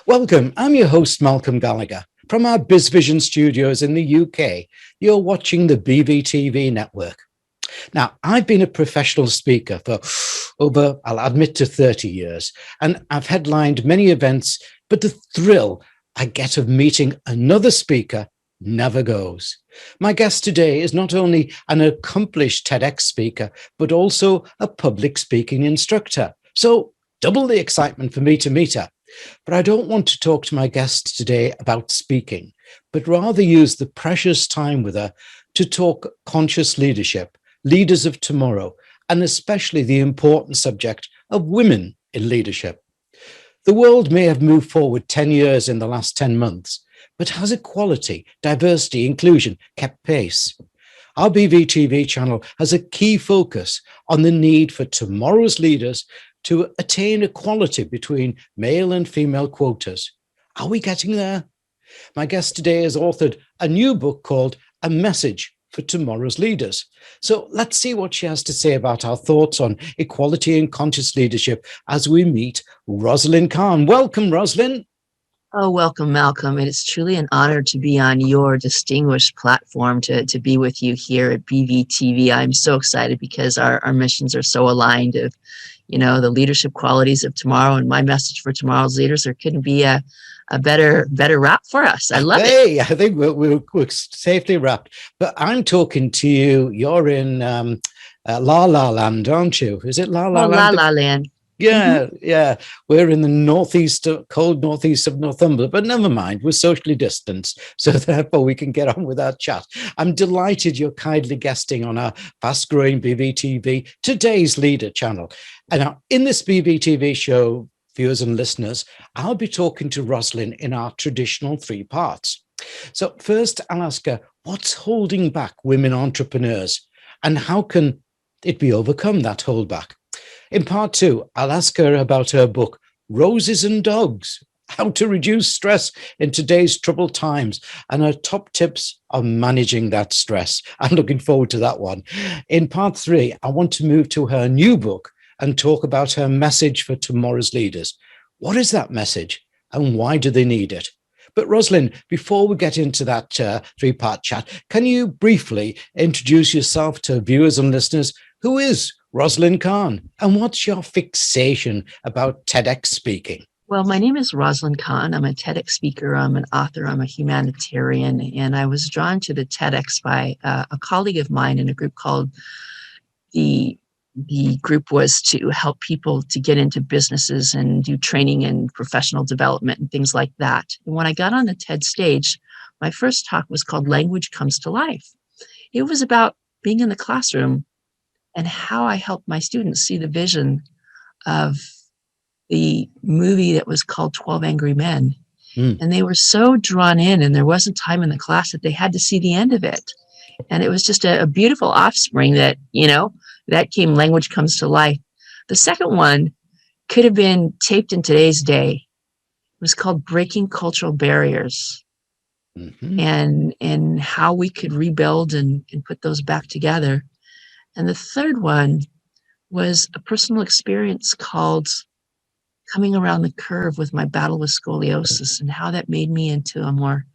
Welcome, I'm your host, Malcolm Gallagher. From our BIZ Vision studios in the UK, you're watching the BV TV network. Now, I've been a professional speaker for over, I'll admit, to 30 years, and I've headlined many events, but the thrill I get of meeting another speaker never goes. My guest today is not only an accomplished TEDx speaker, but also a public speaking instructor. So double the excitement for me to meet her. But I don't want to talk to my guest today about speaking, but rather use the precious time with her to talk conscious leadership, leaders of tomorrow, and especially the important subject of women in leadership. The world may have moved forward 10 years in the last 10 months, but has equality, diversity, inclusion kept pace? Our BV TV channel has a key focus on the need for tomorrow's leaders to attain equality between male and female quotas. Are we getting there? My guest today has authored a new book called A Message for Tomorrow's Leaders. So let's see what she has to say about our thoughts on equality and conscious leadership as we meet Rosalyn Kahn. Welcome, Rosalyn. Oh, welcome, Malcolm. It is truly an honor to be on your distinguished platform to be with you here at BV TV. I'm so excited because our missions are so aligned of, the leadership qualities of tomorrow, and my message for tomorrow's leaders. There couldn't be a better wrap for us. I love it. I think we're safely wrapped. But I'm talking to you. You're in La La Land, aren't you? Is it La La Land? La La Land. Yeah, yeah. We're in the cold northeast of Northumberland, but never mind, we're socially distanced, so therefore we can get on with our chat. I'm delighted you're kindly guesting on our fast-growing BV TV, Today's Leader channel. And now, in this BV TV show, viewers and listeners, I'll be talking to Rosalyn in our traditional 3 parts. So first, I'll ask her, what's holding back women entrepreneurs, and how can it be overcome, that holdback? In part 2, I'll ask her about her book, Roses and Dogs, How to Reduce Stress in Today's Troubled Times, and her top tips on managing that stress. I'm looking forward to that one. In part 3, I want to move to her new book and talk about her message for tomorrow's leaders. What is that message and why do they need it? But Rosalyn, before we get into that 3-part chat, can you briefly introduce yourself to viewers and listeners? Who is Rosalyn Kahn, and what's your fixation about TEDx speaking? Well, my name is Rosalyn Kahn. I'm a TEDx speaker. I'm an author. I'm a humanitarian. And I was drawn to the TEDx by a colleague of mine in a group called the group was to help people to get into businesses and do training and professional development and things like that. And when I got on the TED stage, my first talk was called Language Comes to Life. It was about being in the classroom and how I helped my students see the vision of the movie that was called 12 Angry Men. And they were so drawn in, and there wasn't time in the class that they had to see the end of it. And it was just a beautiful offspring that, that came Language Comes to Life. The second one could have been taped in today's day. It was called Breaking Cultural Barriers, and how we could rebuild and put those back together. And the third one was a personal experience called Coming Around the Curve with my battle with scoliosis, and how that made me into a more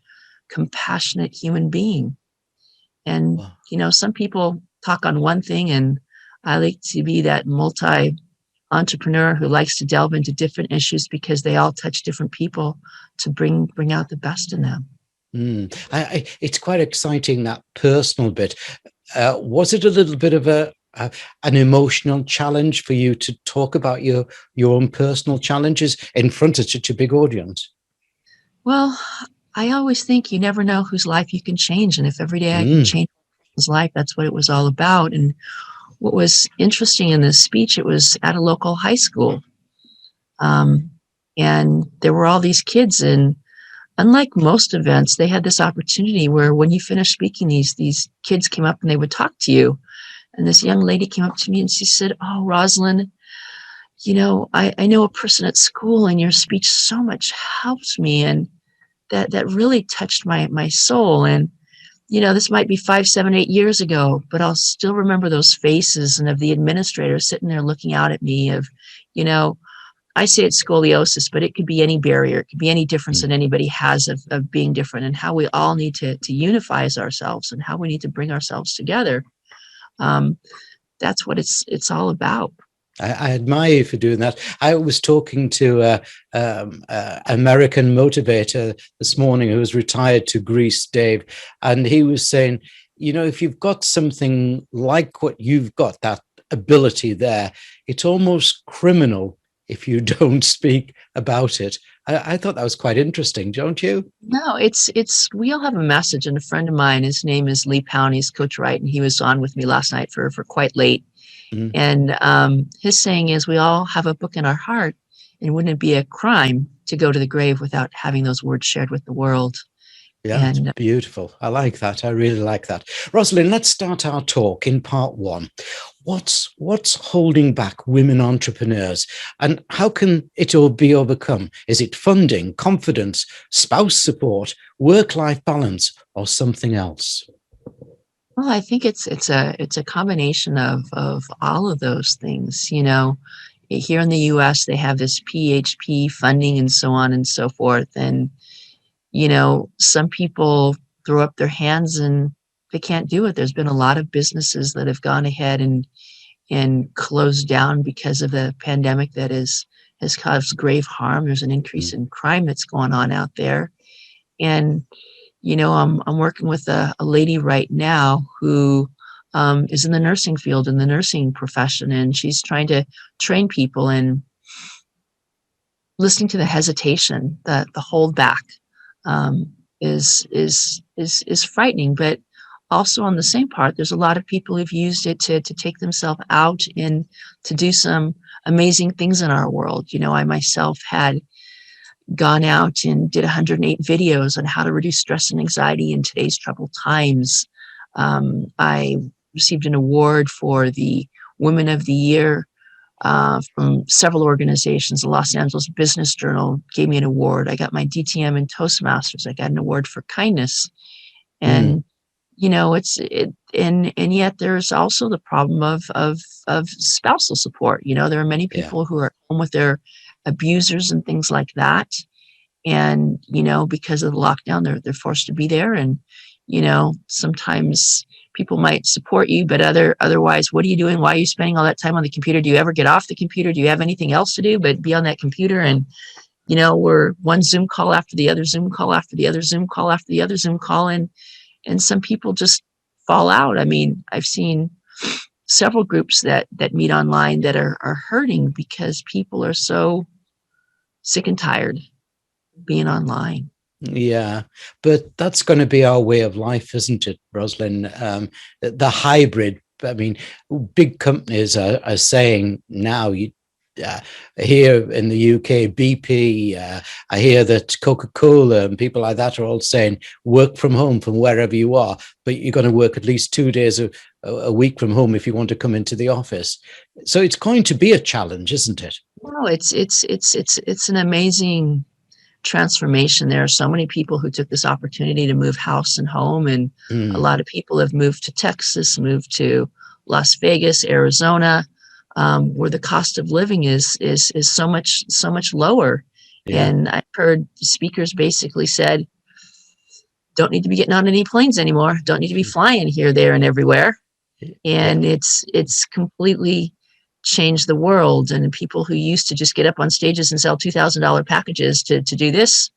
compassionate human being. And, some people talk on one thing, and I like to be that multi-entrepreneur who likes to delve into different issues because they all touch different people to bring out the best in them. It's quite exciting, that personal bit. Was it a little bit of an emotional challenge for you to talk about your own personal challenges in front of such a big audience? Well, I always think you never know whose life you can change. And if every day I can change his life, that's what it was all about. And what was interesting in this speech, it was at a local high school. And there were all these kids, and unlike most events, they had this opportunity where when you finished speaking, these kids came up and they would talk to you. And this young lady came up to me and she said, "Oh, Rosalind, I know a person at school, and your speech so much helped me. And that really touched my soul. And, this might be 5, 7, 8 years ago, but I'll still remember those faces, and of the administrator sitting there looking out at me of, I say it's scoliosis, but it could be any barrier. It could be any difference that anybody has of being different, and how we all need to unify as ourselves, and how we need to bring ourselves together. That's what it's all about. I admire you for doing that. I was talking to American motivator this morning who was retired to Greece, Dave, and he was saying, you know, if you've got something like what you've got, that ability there, it's almost criminal if you don't speak about it. I thought that was quite interesting, don't you? No, it's we all have a message. And a friend of mine, his name is Lee Powney, he's Coach Wright, and he was on with me last night for quite late. And his saying is, we all have a book in our heart, and wouldn't it be a crime to go to the grave without having those words shared with the world? Yeah, it's beautiful. I like that. I really like that. Rosalind, let's start our talk in part one. What's holding back women entrepreneurs, and how can it all be overcome? Is it funding, confidence, spouse support, work-life balance, or something else? Well, I think it's a combination of all of those things. You know, here in the U.S., they have this PHP funding and so on and so forth. And, you know, some people throw up their hands and they can't do it. There's been a lot of businesses that have gone ahead and closed down because of the pandemic that has caused grave harm. There's an increase in crime that's going on out there. And you know, I'm working with a lady right now who is in the nursing field, in the nursing profession, and she's trying to train people, and listening to the hesitation, the holdback is frightening. But also on the same part, there's a lot of people who've used it to take themselves out and to do some amazing things in our world. You know, I myself had gone out and did 108 videos on how to reduce stress and anxiety in today's troubled times. I received an award for the Women of the Year from several organizations. The Los Angeles Business Journal gave me an award. I got my DTM in Toastmasters. I got an award for kindness. And you know, and yet there's also the problem of spousal support. You know, there are many people who are home with their abusers and things like that. And, you know, because of the lockdown, they're forced to be there. And, you know, sometimes people might support you, but otherwise, what are you doing? Why are you spending all that time on the computer? Do you ever get off the computer? Do you have anything else to do but be on that computer? And, you know, we're one Zoom call after the other Zoom call after the other Zoom call after the other Zoom call. And some people just fall out. I mean, I've seen several groups that meet online that are hurting because people are so sick and tired being online. Yeah, but that's going to be our way of life, isn't it, Rosalind? The hybrid. I mean, big companies are saying now, here in the UK, BP, I hear that Coca-Cola and people like that are all saying work from home from wherever you are, but you're going to work at least 2 days a week from home if you want to come into the office. So it's going to be a challenge, isn't it? Well, it's an amazing transformation. There are so many people who took this opportunity to move house and home, and a lot of people have moved to Texas, moved to Las Vegas, Arizona, where the cost of living is so much lower. Yeah. And I've heard speakers basically said, don't need to be getting on any planes anymore. Don't need to be flying here, there, and everywhere. And it's completely changed the world. And people who used to just get up on stages and sell $2,000 packages to do this.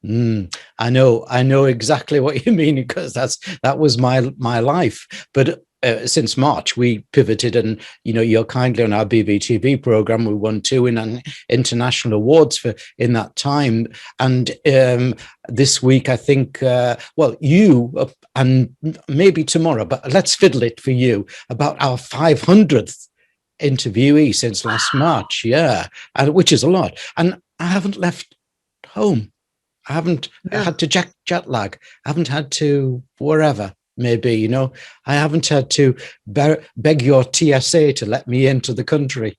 I know exactly what you mean, because that was my life. But since March, we pivoted, and you know, you're kindly on our BIZ TV program. We won 2 international awards in that time. And this week, I think, well, you and maybe tomorrow, but let's fiddle it for you, about our 500th interviewee since last March. Yeah, which is a lot. And I haven't left home. I haven't had to jet lag. I haven't had to wherever. Maybe, you know, I haven't had to beg your TSA to let me into the country.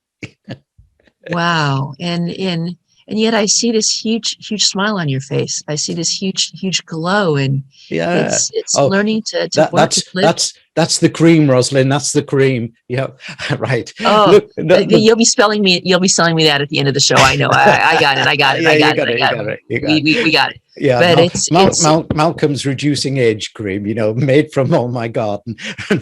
Wow. And yet I see this huge smile on your face. I see this huge glow, and it's learning to work, live. That's the cream, Rosalind. That's the cream. Yeah, right. Oh, Look, look. you'll be selling me that at the end of the show. I know. I got it. I got it. Yeah, I you got it. got I it. You got got it. it. You got it. We got it. Yeah, But it's Malcolm's reducing age cream, made from all my garden.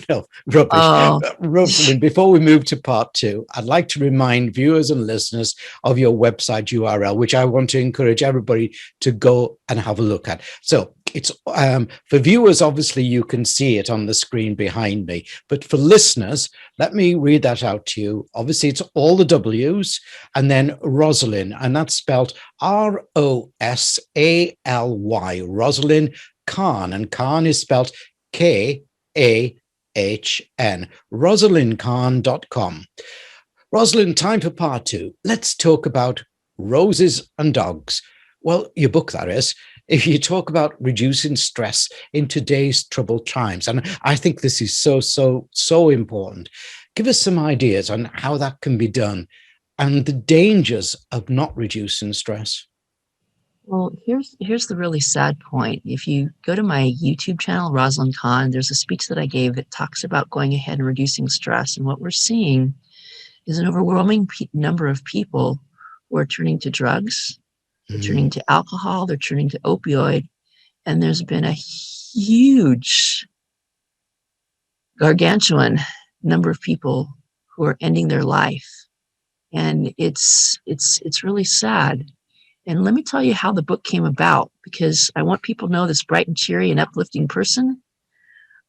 No, rubbish. oh, Rosalind, before we move to part 2, I'd like to remind viewers and listeners of your website URL, which I want to encourage everybody to go and have a look at. So it's for viewers, obviously, you can see it on the screen behind me. But for listeners, let me read that out to you. Obviously, it's all the W's and then Rosalyn, and that's spelled Rosally, Rosalyn Kahn, and Khan is spelled Kahn, RosalindKhan.com. Rosalind, time for part 2. Let's talk about roses and dogs. Well, your book, that is. If you talk about reducing stress in today's troubled times, and I think this is so important. Give us some ideas on how that can be done and the dangers of not reducing stress. well, here's the really sad point. If you go to my YouTube channel, Rosalyn Kahn, there's a speech that I gave that talks about going ahead and reducing stress. And what we're seeing is an overwhelming number of people who are turning to drugs, they're turning to alcohol, they're turning to opioid, and there's been a huge, gargantuan number of people who are ending their life. And it's really sad. And let me tell you how the book came about, because I want people to know this bright and cheery and uplifting person.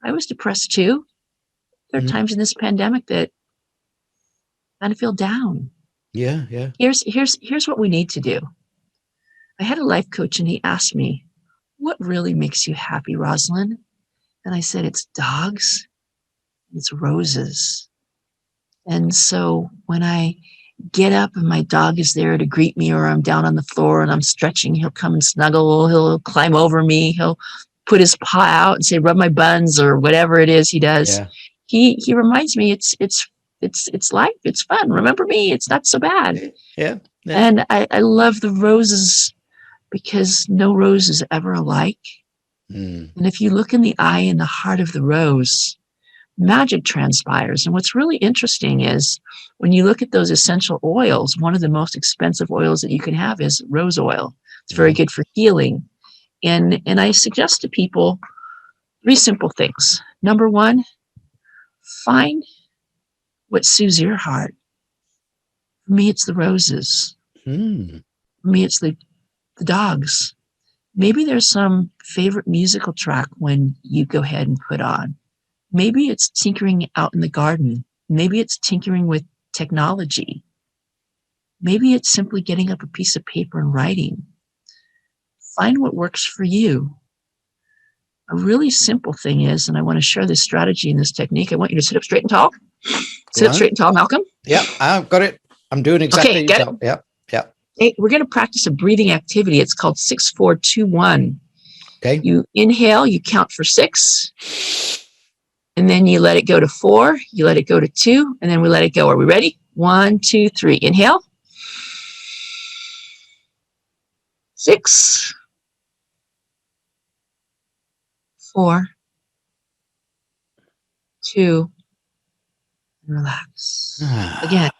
I was depressed too. There are times in this pandemic that I kind of feel down. Yeah. Here's what we need to do. I had a life coach and he asked me, what really makes you happy, Rosalind? And I said, it's dogs, it's roses. And so when I get up and my dog is there to greet me, or I'm down on the floor and I'm stretching, he'll come and snuggle, he'll climb over me, he'll put his paw out and say, rub my buns, or whatever it is he does. Yeah. He reminds me it's life, it's fun. Remember me, it's not so bad. Yeah. And I love the roses because no rose is ever alike. And if you look in the eye and the heart of the rose, magic transpires. And what's really interesting is when you look at those essential oils, one of the most expensive oils that you can have is rose oil. It's very good for healing. And I suggest to people 3 simple things. Number 1, find what soothes your heart. For me, it's the roses. For me, it's the dogs. Maybe there's some favorite musical track when you go ahead and put on. Maybe it's tinkering out in the garden. Maybe it's tinkering with technology. Maybe it's simply getting up a piece of paper and writing. Find what works for you. A really simple thing is, and I want to share this strategy and this technique. I want you to sit up straight and tall. Sit up straight and tall, Malcolm. Yeah, I've got it. I'm doing exactly. Okay, get it? Yeah. Hey, we're going to practice a breathing activity. It's called 6-4-2-1. Okay. You inhale, you count for 6, and then you let it go to 4, you let it go to 2, and then we let it go. Are we ready? 1, 2, 3. Inhale. 6, 4, 2, and relax. Again.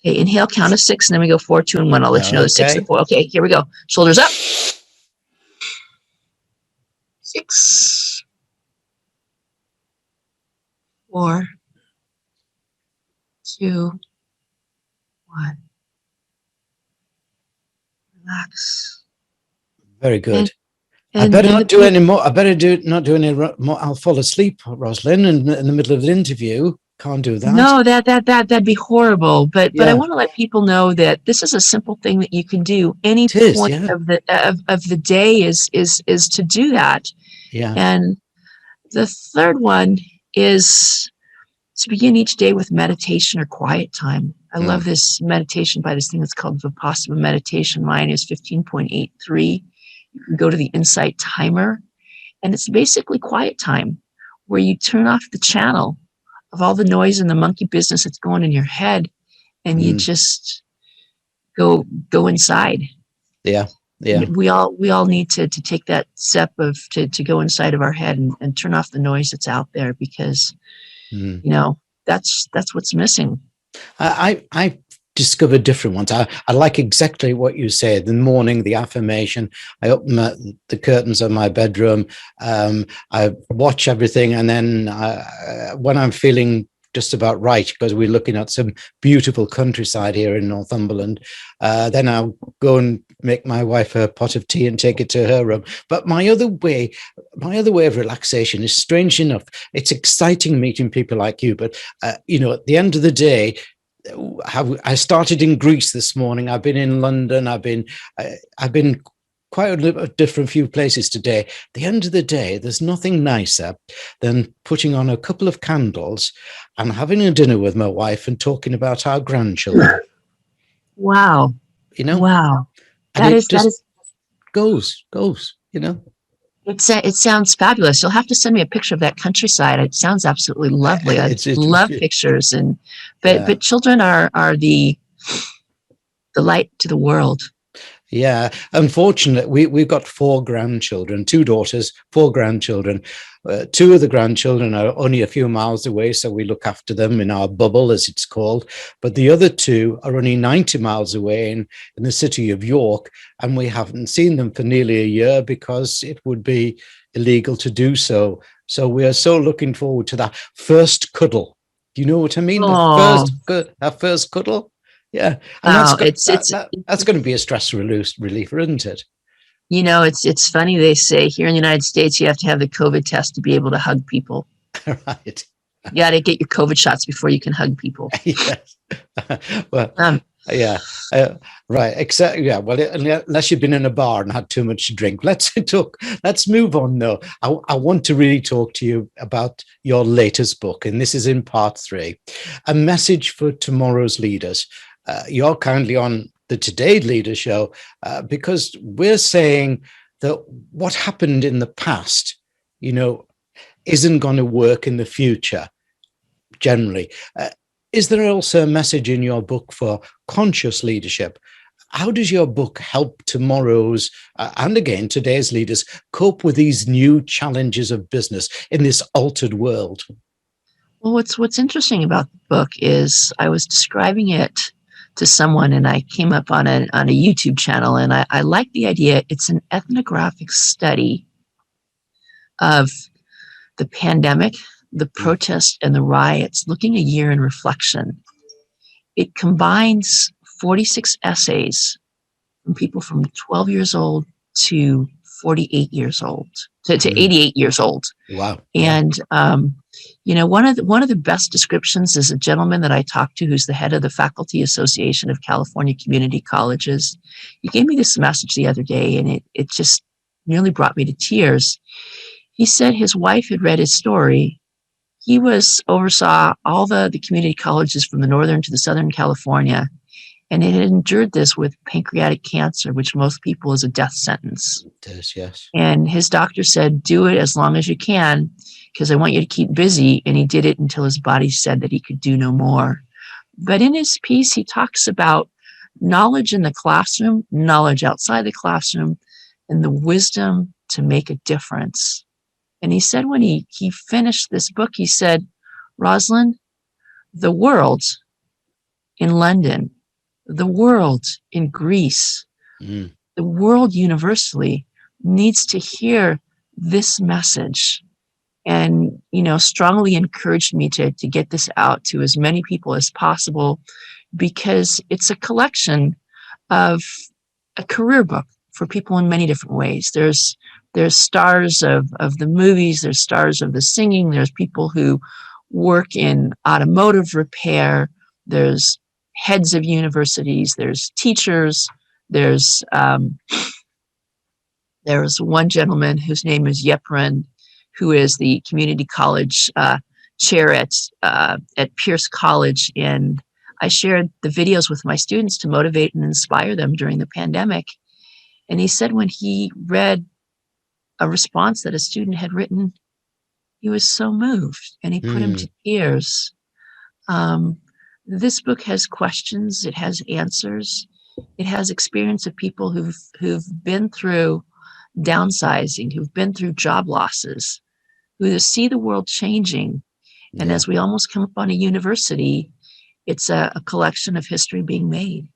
Okay, inhale, count of 6, and then we go 4, 2, and 1. I'll let you know the 6 and 4. Okay, here we go. Shoulders up. 6, 4, 2, 1. Relax. Very good. I better not do any more. I better not do any more. I'll fall asleep, Rosalind, in the middle of an interview. Can't do that. No, that'd be horrible. But I want to let people know that this is a simple thing that you can do any point of the day is to do that. Yeah. And the third one is to begin each day with meditation or quiet time. I love this meditation by this thing that's called Vipassana meditation. Mine is 15.83. You can go to the Insight timer, and it's basically quiet time where you turn off the channel of all the noise and the monkey business that's going in your head, and you just go inside. Yeah. Yeah. We all need to take that step of to go inside of our head and turn off the noise that's out there, because Mm. that's what's missing. I discovered different ones. I like exactly what you said. In the morning, the affirmation. I open the curtains of my bedroom. I watch everything, and then when I'm feeling just about right, because we're looking at some beautiful countryside here in Northumberland, then I'll go and make my wife a pot of tea and take it to her room. But my other way of relaxation is, strange enough, it's exciting meeting people like you. But at the end of the day, I started in Greece this morning. I've been in London. I've been quite a different few places today. At the end of the day, there's nothing nicer than putting on a couple of candles and having a dinner with my wife and talking about our grandchildren. Wow. Wow. And it just goes. It sounds fabulous. You'll have to send me a picture of that countryside. It sounds absolutely lovely. I love pictures, but children are the light to the world. Yeah, unfortunately, we've got 4 grandchildren, 2 daughters, 4 grandchildren. 2 of the grandchildren are only a few miles away, so we look after them in our bubble, as it's called. But the other 2 are only 90 miles away in the city of York, and we haven't seen them for nearly a year because it would be illegal to do so. So we are so looking forward to that first cuddle. Do you know what I mean? That first cuddle. Yeah, and that's going to be a stress reliever, isn't it? It's funny. They say here in the United States, you have to have the COVID test to be able to hug people. Right. You got to get your COVID shots before you can hug people. Yes. Well, yeah. Right. Except, yeah. Well, unless you've been in a bar and had too much to drink. Let's move on, though. I want to really talk to you about your latest book, and this is in part 3, A Message for Tomorrow's Leaders. You're kindly on the Today Leader Show because we're saying that what happened in the past, isn't going to work in the future, generally. Is there also a message in your book for conscious leadership? How does your book help tomorrow's and again today's leaders cope with these new challenges of business in this altered world? Well, what's interesting about the book is I was describing it to someone, and I came up on a YouTube channel, and I like the idea. It's an ethnographic study of the pandemic, the protests, and the riots, looking a year in reflection. It combines 46 essays from people from 12 years old to 48 years old, to 88 years old. Wow. And one of the best descriptions is a gentleman that I talked to who's the head of the Faculty Association of California Community Colleges. He gave me this message the other day, and it just nearly brought me to tears. He said his wife had read his story. He oversaw all the community colleges from the northern to the southern California, and it had endured this with pancreatic cancer, which most people is a death sentence. It is, yes. And his doctor said, do it as long as you can, because I want you to keep busy. And he did it until his body said that he could do no more. But in his piece, he talks about knowledge in the classroom, knowledge outside the classroom, and the wisdom to make a difference. And he said when he finished this book, he said, Rosalind, the world in London, the world in Greece, the world universally needs to hear this message. And, strongly encouraged me to get this out to as many people as possible, because it's a collection of a career book for people in many different ways. There's stars of the movies, there's stars of the singing, there's people who work in automotive repair, there's heads of universities, there's teachers, there's one gentleman whose name is Yepran, who is the community college chair at Pierce College. And I shared the videos with my students to motivate and inspire them during the pandemic. And he said when he read a response that a student had written, he was so moved, and he put him to tears. This book has questions, it has answers, it has experience of people who've been through downsizing, who've been through job losses, who see the world changing. And Yeah. as we almost come up on a university, it's a collection of history being made.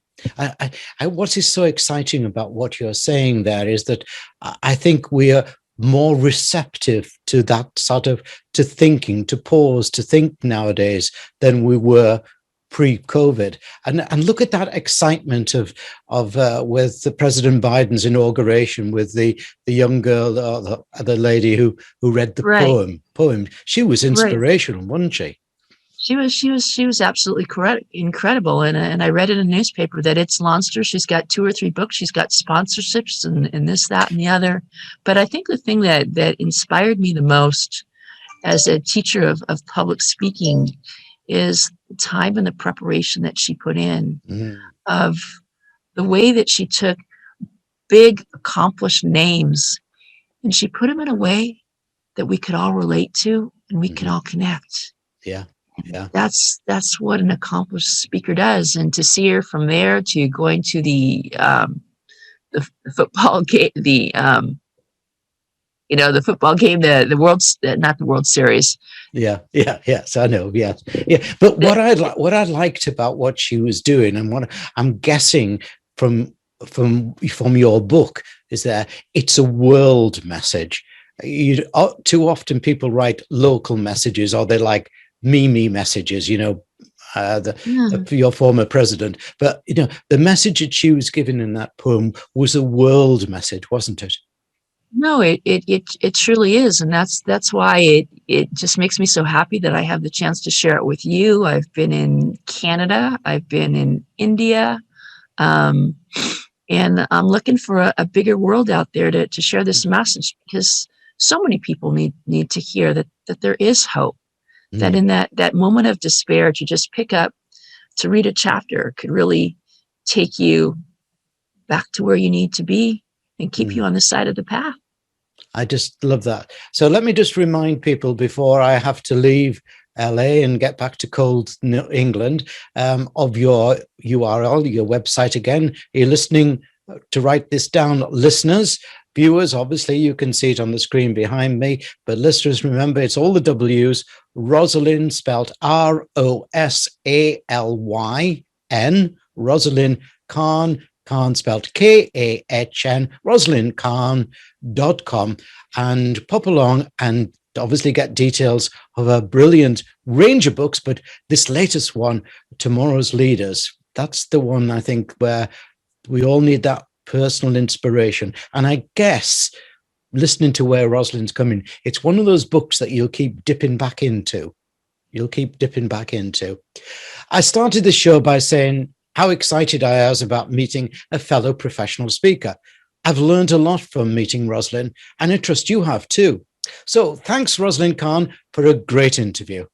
What is so exciting about what you're saying there is that I think we are more receptive to that sort of, to thinking, to pause, to think nowadays than we were pre-COVID. And look at that excitement of with the President Biden's inauguration, with the young girl, or the lady who read the poem. She was inspirational, wasn't she? She was absolutely correct, incredible. And I read in a newspaper that it's launched her. She's got 2 or 3 books. She's got sponsorships and this, that, and the other. But I think the thing that inspired me the most as a teacher of public speaking is the time and the preparation that she put in, of the way that she took big, accomplished names and she put them in a way that we could all relate to and we could all connect. Yeah. Yeah. That's what an accomplished speaker does. And to see her from there to going to the football game, the football game, the world's not the World Series. Yeah. Yes, I know. Yeah. But what I liked about what she was doing, and what I'm guessing from your book, is that it's a world message. Too often people write local messages, or they're like me messages, your former president. But the message that she was giving in that poem was a world message, wasn't it? No, it truly is, and that's why it just makes me so happy that I have the chance to share it with you. I've been in Canada, I've been in India, and I'm looking for a bigger world out there to share this message, because so many people need to hear that there is hope. That in that moment of despair, to just pick up, to read a chapter could really take you back to where you need to be and keep you on the side of the path. I just love that. So let me just remind people before I have to leave LA and get back to cold England, of your URL, your website again. You're listening to write this down, listeners. Viewers, obviously, you can see it on the screen behind me, but listeners, remember, it's all the W's. Rosalind, spelled Rosalyn, Rosalyn Kahn, Khan spelled Kahn, RosalindKahn.com, and pop along and obviously get details of a brilliant range of books, but this latest one, Tomorrow's Leaders, that's the one I think where we all need that personal inspiration. And I guess, listening to where Rosalind's coming, it's one of those books that you'll keep dipping back into. I started the show by saying how excited I was about meeting a fellow professional speaker. I've learned a lot from meeting Rosalind, and I trust you have too. So thanks, Rosalyn Kahn, for a great interview.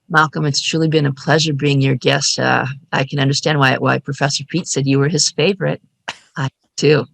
Malcolm, it's truly been a pleasure being your guest. I can understand why Professor Pete said you were his favorite. I too.